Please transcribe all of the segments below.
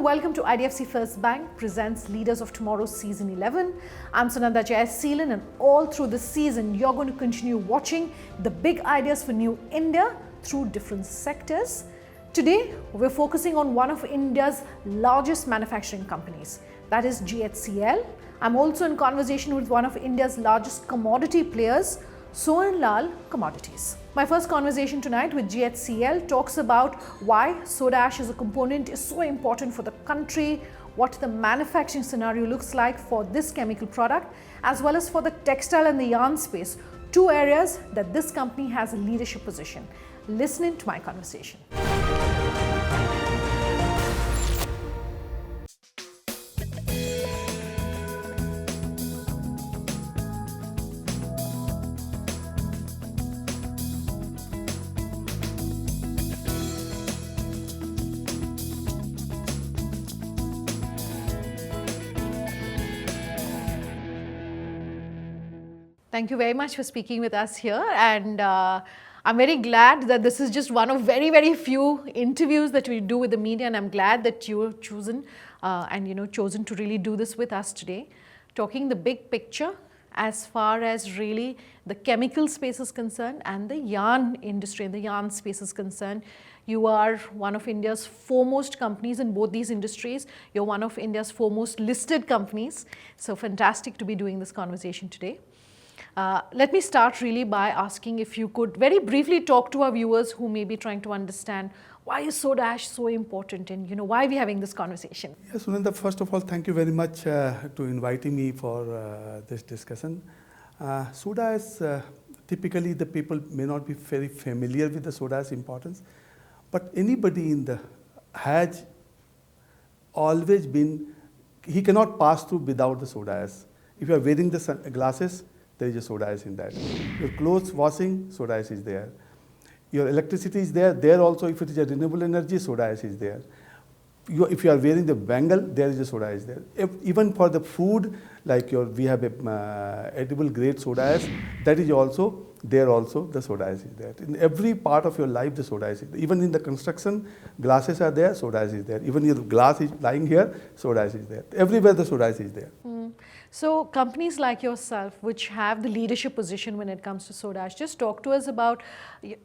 welcome to IDFC First Bank presents Leaders of Tomorrow Season 11. I'm Sunanda Jayaseelan, and all through this season you're going to continue watching the big ideas for New India through different sectors. Today we're focusing on one of India's largest manufacturing companies, that is GHCL. I'm also in conversation with one of India's largest commodity players, Sohan Lal Commodities. My first conversation tonight with GHCL talks about why soda ash as a component is so important for the country, what the manufacturing scenario looks like for this chemical product, as well as for the textile and the yarn space, two areas that this company has a leadership position. Listen in to my conversation. Thank you very much for speaking with us here, and I'm very glad that this is just one of very few interviews that we do with the media, and I'm glad that you were chosen chosen to really do this with us today, talking the big picture as far as really the chemical space is concerned and the yarn industry and the yarn space is concerned. You are one of India's foremost companies in both these industries. You're one of India's foremost listed companies. So fantastic to be doing this conversation today. Let me start really by asking if you could very briefly talk to our viewers who may be trying to understand why is soda ash so important, and why are we having this conversation? Yes, Sunanda, first of all, thank you very much to inviting me for this discussion. Soda ash, typically the people may not be very familiar with the soda ash importance, but anybody in the has always been, he cannot pass through without the soda ash. If you are wearing the glasses, there is a soda ash in that. Your clothes washing, soda ash is there. Your electricity is there. There also, if it is a renewable energy, soda ash is there. If you are wearing the bangle, there is a soda ash there. Even for the food, like we have a edible grade soda ash, that is also there. Also, the soda ash is there. In every part of your life, the soda ash is there. Even in the construction, glasses are there, soda ash is there. Even if the glass is lying here, soda ash is there. Everywhere the soda ash is there. So companies like yourself, which have the leadership position when it comes to soda ash, just talk to us about,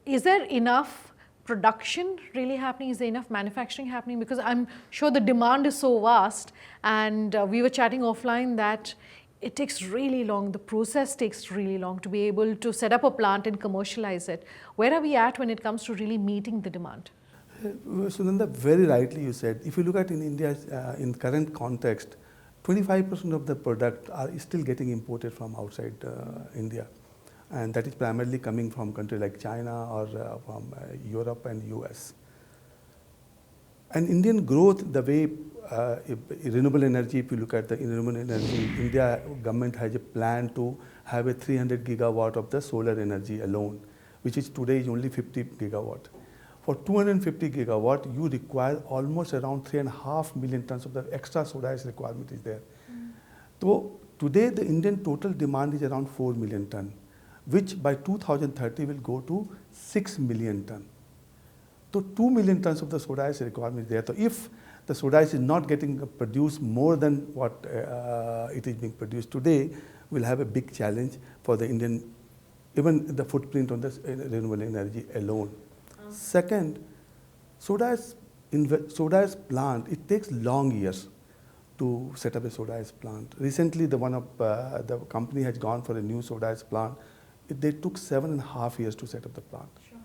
is there enough production really happening? Is there enough manufacturing happening? Because I'm sure the demand is so vast, and we were chatting offline that it takes really long, the process takes really long to be able to set up a plant and commercialize it. Where are we at when it comes to really meeting the demand? Sunanda, very rightly you said, if you look at in India, in current context, 25% of the product are still getting imported from outside India, and that is primarily coming from countries like China or from Europe and US. And Indian growth, the way renewable energy, if you look at the renewable energy, India government has a plan to have a 300 gigawatt of the solar energy alone, which is today is only 50 gigawatt. For 250 gigawatt, you require almost around 3.5 million tons of the extra soda ash requirement is there. So today the Indian total demand is around 4 million ton, which by 2030 will go to 6 million ton. So 2 million tons of the soda ash requirement is there. So if the soda ash is not getting produced more than what it is being produced today, we'll have a big challenge for the Indian, even the footprint on the renewable energy alone. Second, soda ash plant, it takes long years to set up a soda ash plant. Recently, the company has gone for a new soda ash plant. They took 7.5 years to set up the plant. Sure.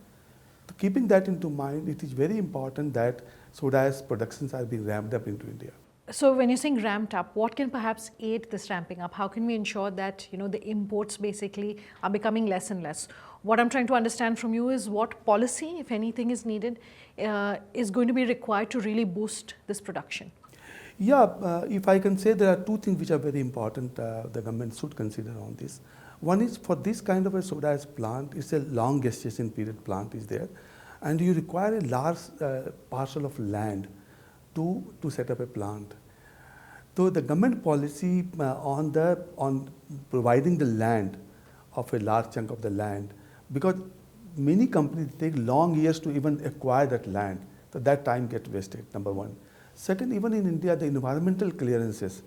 So keeping that into mind, it is very important that soda ash productions are being ramped up into India. So when you're saying ramped up, what can perhaps aid this ramping up? How can we ensure that the imports basically are becoming less and less? What I'm trying to understand from you is what policy, if anything is needed, is going to be required to really boost this production? Yeah, if I can say, there are two things which are very important the government should consider on this. One is, for this kind of a soda ash plant, it's a long gestation period plant is there, and you require a large parcel of land to set up a plant. So the government policy on providing the land, of a large chunk of the land, because many companies take long years to even acquire that land, so that time gets wasted, number one. Second, even in India, the environmental clearances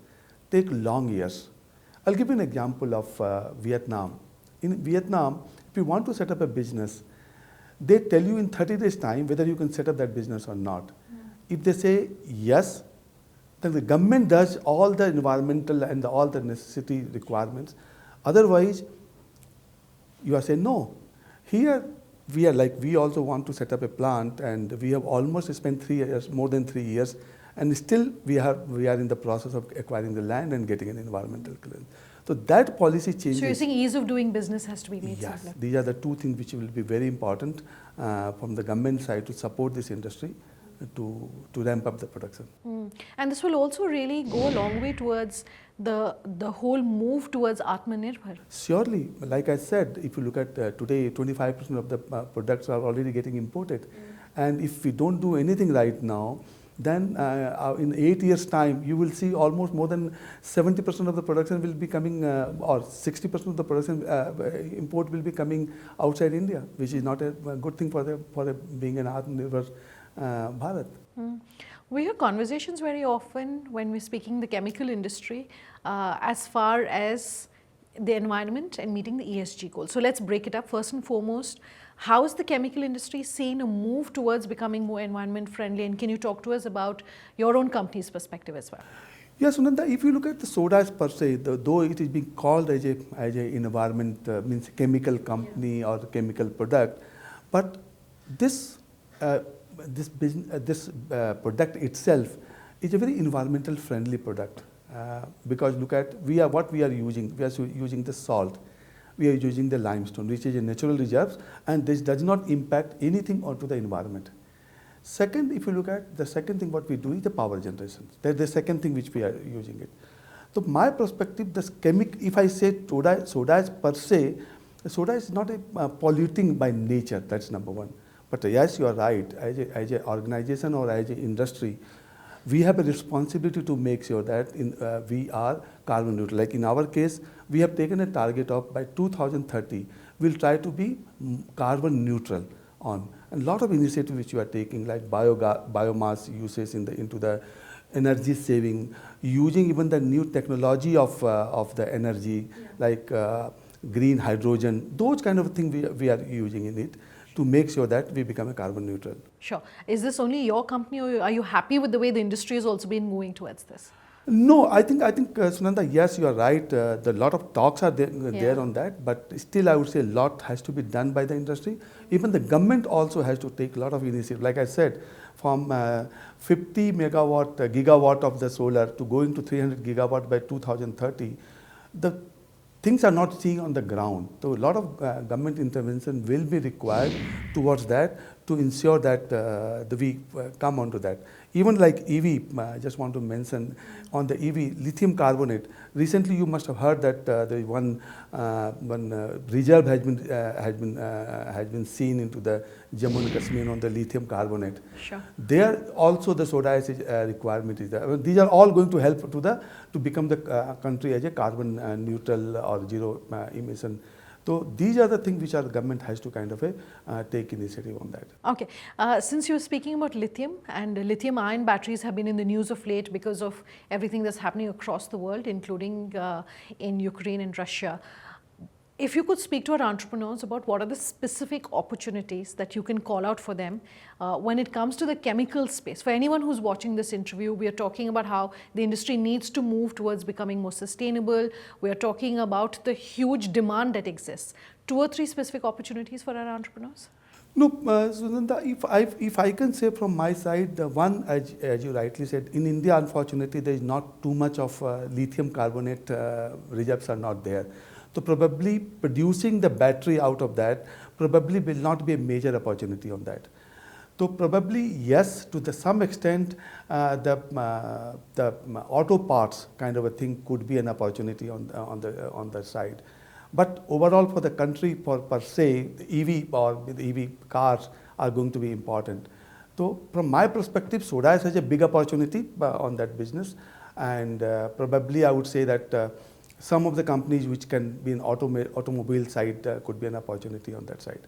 take long years. I'll give you an example of Vietnam. In Vietnam, if you want to set up a business, they tell you in 30 days' time whether you can set up that business or not. If they say yes, then the government does all the environmental and all the necessity requirements. Otherwise, you are saying no. Here, we also want to set up a plant, and we have almost spent 3 years, more than 3 years, and still we are in the process of acquiring the land and getting an environmental clearance. So that policy changes. So you're saying ease of doing business has to be made Yes, simpler. these are the two things which will be very important from the government side to support this industry to ramp up the production. And this will also really go a long way towards the whole move towards Atmanirbhar. Surely, like I said, if you look at today, 25% of the products are already getting imported. And if we don't do anything right now, then in 8 years' time, you will see almost more than 70% of the production will be coming, or 60% of the production import will be coming outside India, which is not a good thing for being an Atmanirbhar Bharat. We hear conversations very often when we're speaking the chemical industry as far as the environment and meeting the ESG goals. So let's break it up. First and foremost, how is the chemical industry seeing a move towards becoming more environment friendly? And can you talk to us about your own company's perspective as well? Yes, Sunanda, if you look at the soda ash per se, though it is being called as a environment, means chemical company or chemical product, but this product itself is a very environmental friendly product because look at what we are using. We are using the salt, we are using the limestone, which is a natural reserve, and this does not impact anything onto the environment. Second, if you look at the second thing, what we do is the power generation. That's the second thing which we are using it. So my perspective, if I say soda ash per se, soda is not a polluting by nature. That's number one. But yes, you are right. As an organization or as an industry, we have a responsibility to make sure that we are carbon neutral. Like in our case, we have taken a target of by 2030, we'll try to be carbon neutral on. And a lot of initiatives which you are taking, like biomass uses into the energy saving, using even the new technology of the energy, like green hydrogen, those kind of things we are using in it to make sure that we become a carbon neutral. Sure. Is this only your company, or are you happy with the way the industry has also been moving towards this? No, I think Sunanda, yes, you are right. The lot of talks are there on that, but still I would say a lot has to be done by the industry. Even the government also has to take a lot of initiative. Like I said, from 50 gigawatt of the solar to going to 300 gigawatt by 2030, the things are not seen on the ground. So a lot of government intervention will be required towards that to ensure that we come onto that. Even like EV, I just want to mention on the EV, lithium carbonate. Recently, you must have heard that the one reserve has been seen into the Jammu and Kashmir on the lithium carbonate. Sure. There also the soda ash requirement is there. These are all going to help to become the country as a carbon neutral or zero emission. So these are the things which our government has to kind of take initiative on that. Okay. Since you're speaking about lithium, and lithium ion batteries have been in the news of late because of everything that's happening across the world, including in Ukraine and Russia. If you could speak to our entrepreneurs about what are the specific opportunities that you can call out for them when it comes to the chemical space. For anyone who's watching this interview, we are talking about how the industry needs to move towards becoming more sustainable. We are talking about the huge demand that exists. 2 or 3 specific opportunities for our entrepreneurs? No, Sunanda, if I can say from my side, the one, as you rightly said, in India, unfortunately, there is not too much of lithium carbonate reserves are not there. So probably producing the battery out of that probably will not be a major opportunity on that. So probably yes, to some extent, the auto parts kind of a thing could be an opportunity on the side. But overall, for the country per se, the EV or the EV cars are going to be important. So from my perspective, soda ash has a big opportunity on that business, and probably I would say that. Some of the companies which can be in automobile side could be an opportunity on that side.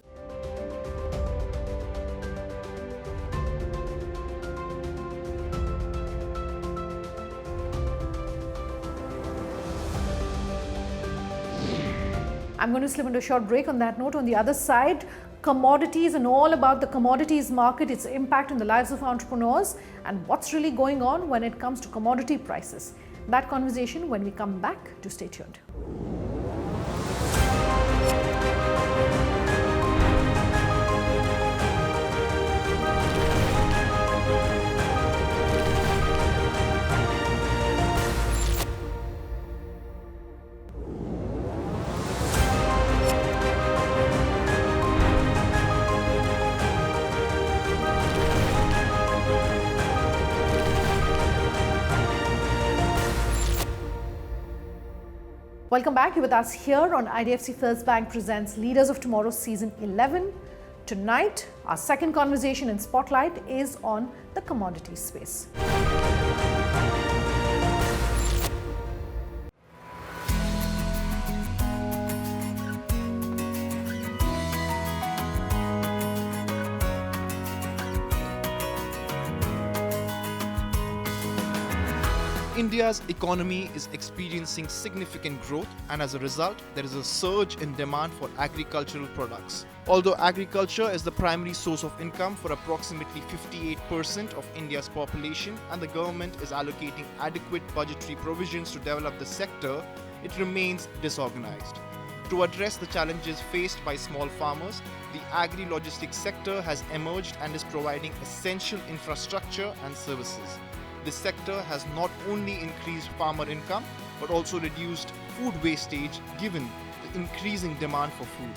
I'm going to slip into a short break on that note. On the other side, commodities and all about the commodities market, its impact on the lives of entrepreneurs, and what's really going on when it comes to commodity prices. That conversation when we come back. Do stay tuned. Welcome back. You're with us here on IDFC First Bank presents Leaders of Tomorrow Season 11. Tonight, our second conversation in Spotlight is on the commodities space. India's economy is experiencing significant growth, and as a result, there is a surge in demand for agricultural products. Although agriculture is the primary source of income for approximately 58% of India's population, and the government is allocating adequate budgetary provisions to develop the sector, it remains disorganized. To address the challenges faced by small farmers, the agri-logistics sector has emerged and is providing essential infrastructure and services. This sector has not only increased farmer income but also reduced food wastage given the increasing demand for food.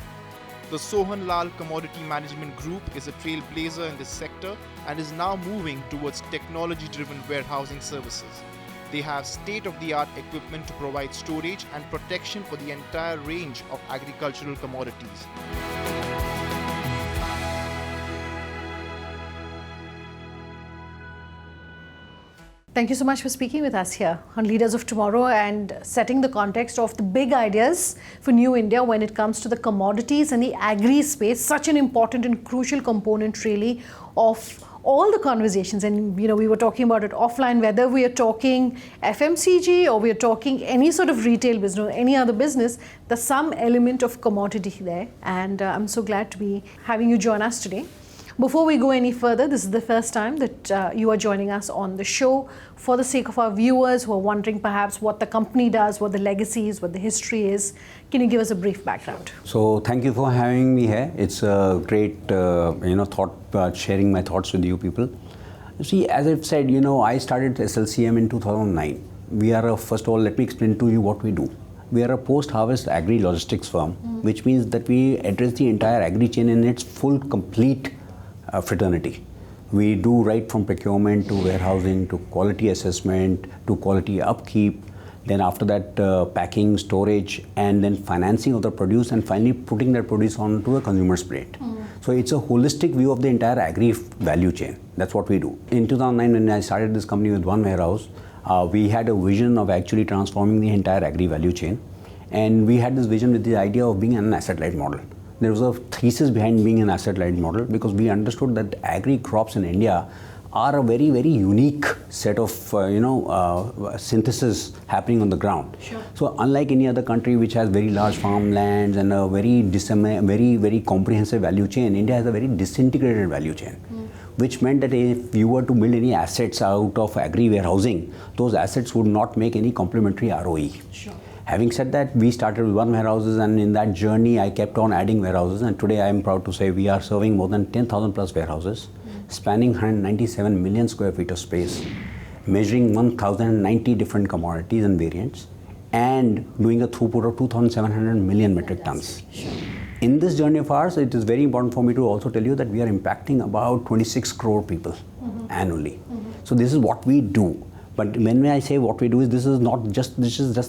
The Sohan Lal Commodity Management Group is a trailblazer in this sector and is now moving towards technology-driven warehousing services. They have state-of-the-art equipment to provide storage and protection for the entire range of agricultural commodities. Thank you so much for speaking with us here on Leaders of Tomorrow and setting the context of the big ideas for New India when it comes to the commodities and the agri space, such an important and crucial component really of all the conversations. And we were talking about it offline, whether we are talking FMCG or we are talking any sort of retail business or any other business, there's some element of commodity there. And I'm so glad to be having you join us today. Before we go any further, this is the first time that you are joining us on the show. For the sake of our viewers who are wondering perhaps what the company does, what the legacy is, what the history is, can you give us a brief background? So thank you for having me here. It's a great, thought, sharing my thoughts with you people. You see, as I've said, I started SLCM in 2009. We are first of all, let me explain to you what we do. We are a post-harvest agri-logistics firm, which means that we address the entire agri chain in its full, complete fraternity. We do right from procurement to warehousing to quality assessment to quality upkeep, then after that packing, storage, and then financing of the produce, and finally putting that produce onto a consumer's plate. So it's a holistic view of the entire agri value chain. That's what we do. In 2009, when I started this company with one warehouse, we had a vision of actually transforming the entire agri value chain, and we had this vision with the idea of being an asset-light model. There was a thesis behind being an asset-light model because we understood that agri crops in India are a very, very unique set of synthesis happening on the ground. Sure. So unlike any other country which has very large farmlands and a very very comprehensive value chain, India has a very disintegrated value chain. Which meant that if you were to build any assets out of agri warehousing, those assets would not make any complementary ROE. Sure. Having said that, we started with one warehouses, and in that journey I kept on adding warehouses, and today I am proud to say we are serving more than 10,000 plus warehouses, spanning 197 million square feet of space, measuring 1,090 different commodities and variants, and doing a throughput of 2,700 million metric tons. Sure. In this journey of ours, it is very important for me to also tell you that we are impacting about 26 crore people annually. So this is what we do. But when I say what we do, this is just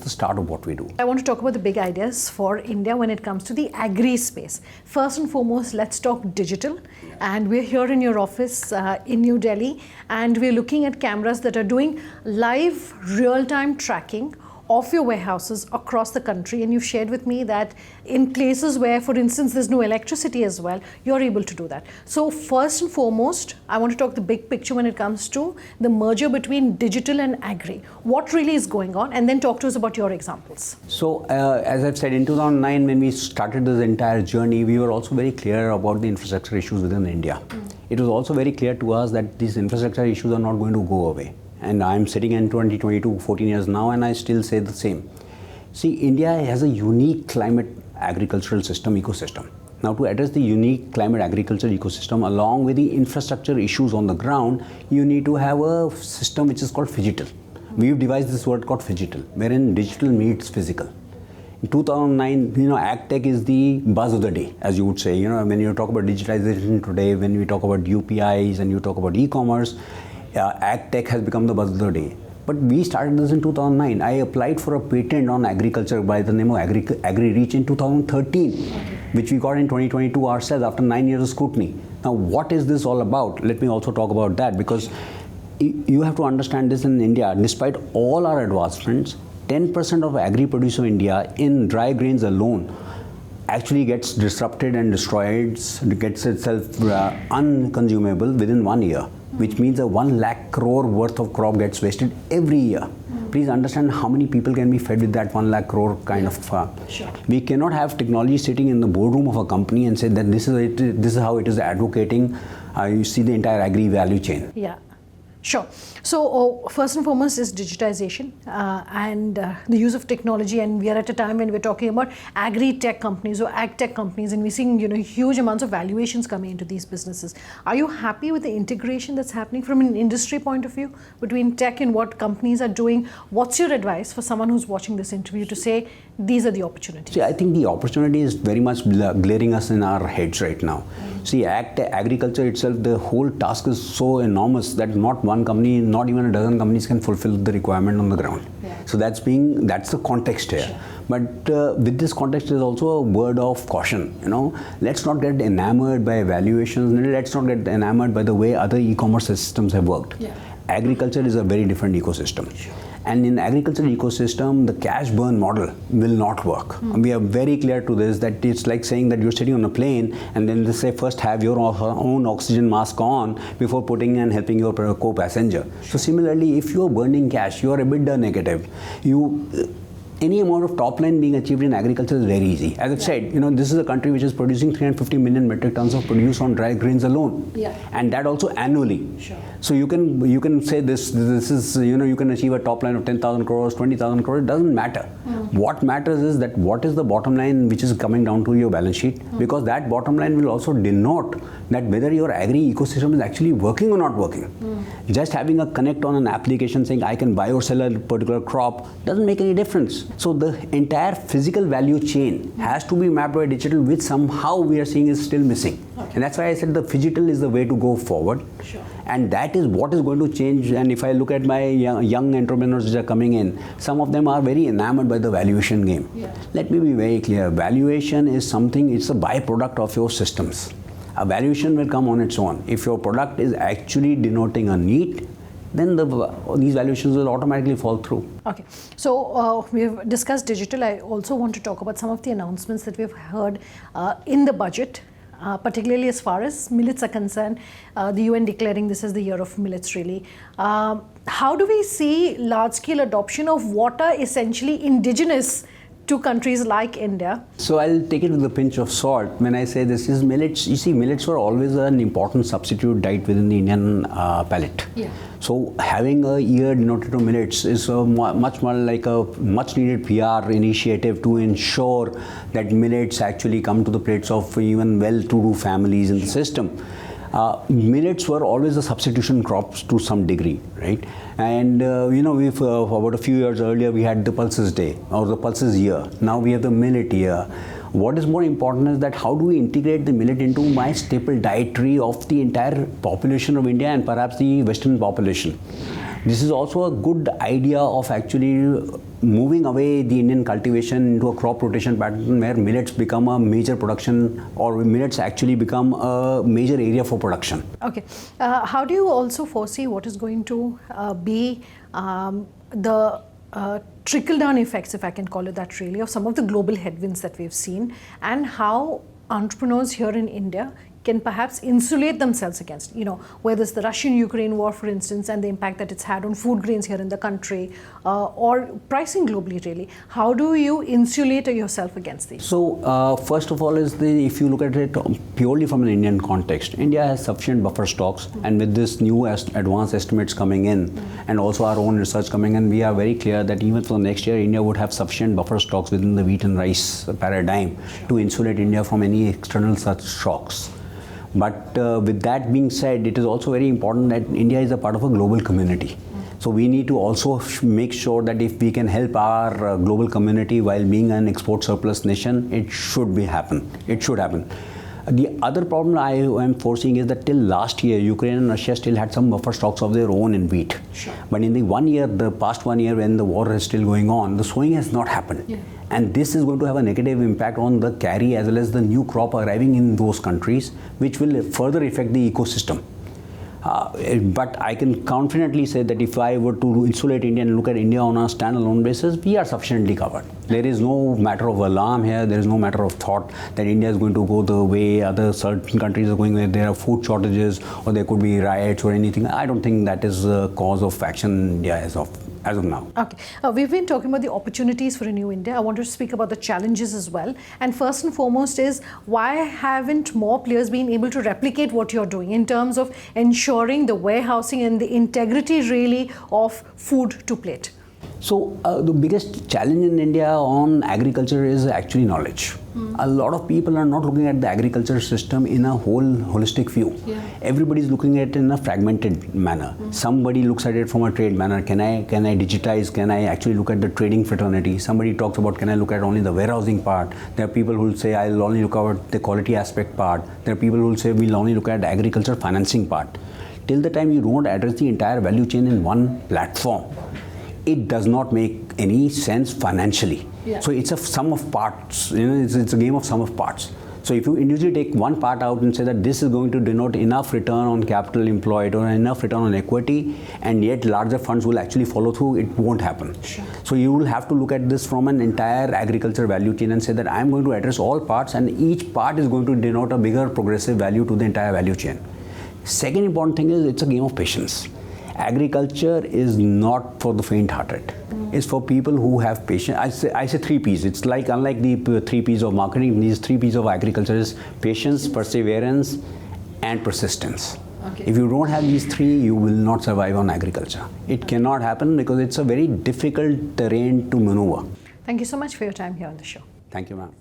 the start of what we do. I want to talk about the big ideas for India when it comes to the agri space. First and foremost, let's talk digital. And we're here in your office in New Delhi, and we're looking at cameras that are doing live real-time tracking of your warehouses across the country, and you've shared with me that in places where, for instance, there's no electricity as well, you're able to do that. So first and foremost, I want to talk the big picture when it comes to the merger between digital and agri. What really is going on? And then talk to us about your examples. So, as I've said, in 2009, when we started this entire journey, we were also very clear about the infrastructure issues within India. It was also very clear to us that these infrastructure issues are not going to go away. And I'm sitting in 2022, 14 years now, and I still say the same. See, India has a unique climate agricultural system ecosystem. Now, to address the unique climate agriculture ecosystem along with the infrastructure issues on the ground, you need to have a system which is called phygital. We've devised this word called phygital, wherein digital meets physical. In 2009, AgTech is the buzz of the day, as you would say. When you talk about digitalization today, when we talk about UPIs and you talk about e-commerce, AgTech has become the buzz of the day. But we started this in 2009. I applied for a patent on agriculture by the name of Agri Reach in 2013, which we got in 2022 ourselves after 9 years of scrutiny. Now, what is this all about? Let me also talk about that, because you have to understand this in India. Despite all our advancements, 10% of agri produce of India in dry grains alone actually gets disrupted and destroyed, gets itself unconsumable within 1 year, which means a 1 lakh crore worth of crop gets wasted every year. Please understand how many people can be fed with that 1 lakh crore kind of. Sure. We cannot have technology sitting in the boardroom of a company and say that this is how it is advocating. You see the entire agri value chain. Yeah. Sure. So first and foremost is digitization and the use of technology, and we are at a time when we're talking about agri-tech companies or ag-tech companies, and we're seeing huge amounts of valuations coming into these businesses. Are you happy with the integration that's happening from an industry point of view between tech and what companies are doing? What's your advice for someone who's watching this interview to say these are the opportunities? See, I think the opportunity is very much glaring us in our heads right now. See, agriculture itself, the whole task is so enormous that not one company, not even a dozen companies can fulfill the requirement on the ground. Yeah. So that's the context here. Sure. But with this context is also a word of caution. Let's not get enamored by evaluations. Let's not get enamored by the way other e-commerce systems have worked. Yeah. Agriculture is a very different ecosystem. Sure. And in agricultural ecosystem, the cash burn model will not work. We are very clear to this, that it's like saying that you're sitting on a plane and then they say first have your own oxygen mask on before putting and helping your co-passenger. So similarly, if you're burning cash, you're EBITDA negative. Any amount of top line being achieved in agriculture is very easy. As I've said, this is a country which is producing 350 million metric tons of produce on dry grains alone. Yeah. And that also annually. Sure. So you can say this is, you can achieve a top line of 10,000 crores, 20,000 crores, it doesn't matter. What matters is that what is the bottom line which is coming down to your balance sheet, because that bottom line will also denote that whether your agri ecosystem is actually working or not working. Just having a connect on an application saying I can buy or sell a particular crop doesn't make any difference. So the entire physical value chain has to be mapped by digital, which somehow we are seeing is still missing. Okay. And that's why I said the phygital is the way to go forward. Sure. And that is what is going to change. And if I look at my young entrepreneurs which are coming in, some of them are very enamored by the valuation game. Yeah. Let me be very clear. Valuation is something, it's a byproduct of your systems. A valuation will come on its own. If your product is actually denoting a need, then these valuations will automatically fall through. Okay, so we've discussed digital. I also want to talk about some of the announcements that we've heard in the budget, particularly as far as millets are concerned. The UN declaring this as the year of millets, really. How do we see large-scale adoption of what are essentially indigenous to countries like India? So I'll take it with a pinch of salt when I say this is millets. You see, millets were always an important substitute diet within the Indian palate. Yeah. So having a year denoted to millets is much more like a much needed PR initiative to ensure that millets actually come to the plates of even well-to-do families in the system. Millets were always a substitution crops to some degree, right? And we've about a few years earlier we had the pulses day or the pulses year. Now we have the millet year. What is more important is that how do we integrate the millet into my staple dietary of the entire population of India and perhaps the Western population. This is also a good idea of actually moving away the Indian cultivation into a crop rotation pattern where millets become a major production, or millets actually become a major area for production. Okay. How do you also foresee what is going to be the trickle-down effects, if I can call it that really, of some of the global headwinds that we've seen, and how entrepreneurs here in India can perhaps insulate themselves against, whether it's the Russian-Ukraine war, for instance, and the impact that it's had on food grains here in the country, or pricing globally, really. How do you insulate yourself against these? So, first of all, if you look at it purely from an Indian context, India has sufficient buffer stocks, and with this new advanced estimates coming in, and also our own research coming in, we are very clear that even for next year, India would have sufficient buffer stocks within the wheat and rice paradigm to insulate India from any external such shocks. But with that being said, it is also very important that India is a part of a global community. So we need to also make sure that if we can help our global community while being an export surplus nation, it should happen. It should happen. The other problem I am foreseeing is that till last year, Ukraine and Russia still had some buffer stocks of their own in wheat. Sure. But in the past 1 year when the war is still going on, the sowing has not happened. Yeah. And this is going to have a negative impact on the carry as well as the new crop arriving in those countries, which will further affect the ecosystem. But I can confidently say that if I were to insulate India and look at India on a standalone basis, we are sufficiently covered. There is no matter of alarm here, there is no matter of thought that India is going to go the way other certain countries are going, where there are food shortages or there could be riots or anything. I don't think that is a cause of action in India as of now. Okay, we've been talking about the opportunities for a new India. I want to speak about the challenges as well. And first and foremost is, why haven't more players been able to replicate what you're doing in terms of ensuring the warehousing and the integrity really of food to plate? So the biggest challenge in India on agriculture is actually knowledge. A lot of people are not looking at the agriculture system in a whole holistic view. Yeah. Everybody is looking at it in a fragmented manner. Somebody looks at it from a trade manner. Can I digitize? Can I actually look at the trading fraternity? Somebody talks about, can I look at only the warehousing part? There are people who will say, I'll only look at the quality aspect part. There are people who will say, we'll only look at the agriculture financing part. Till the time you don't address the entire value chain in one platform, it does not make any sense financially. Yeah. So it's a sum of parts. It's a game of sum of parts. So if you individually take one part out and say that this is going to denote enough return on capital employed or enough return on equity, and yet larger funds will actually follow through, it won't happen. Sure. So you will have to look at this from an entire agriculture value chain and say that I'm going to address all parts, and each part is going to denote a bigger progressive value to the entire value chain. Second important thing is, it's a game of patience. Agriculture is not for the faint-hearted. It's for people who have patience. I say 3 P's. It's like, unlike the 3 P's of marketing, these 3 P's of agriculture is patience, perseverance, and persistence. Okay. If you don't have these 3, you will not survive on agriculture. It cannot happen because it's a very difficult terrain to maneuver. Thank you so much for your time here on the show. Thank you, ma'am.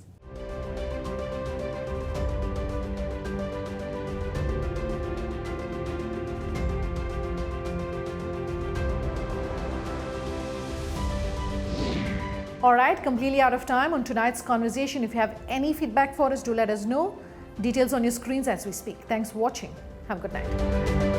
All right, completely out of time on tonight's conversation. If you have any feedback for us, do let us know. Details on your screens as we speak. Thanks for watching. Have a good night.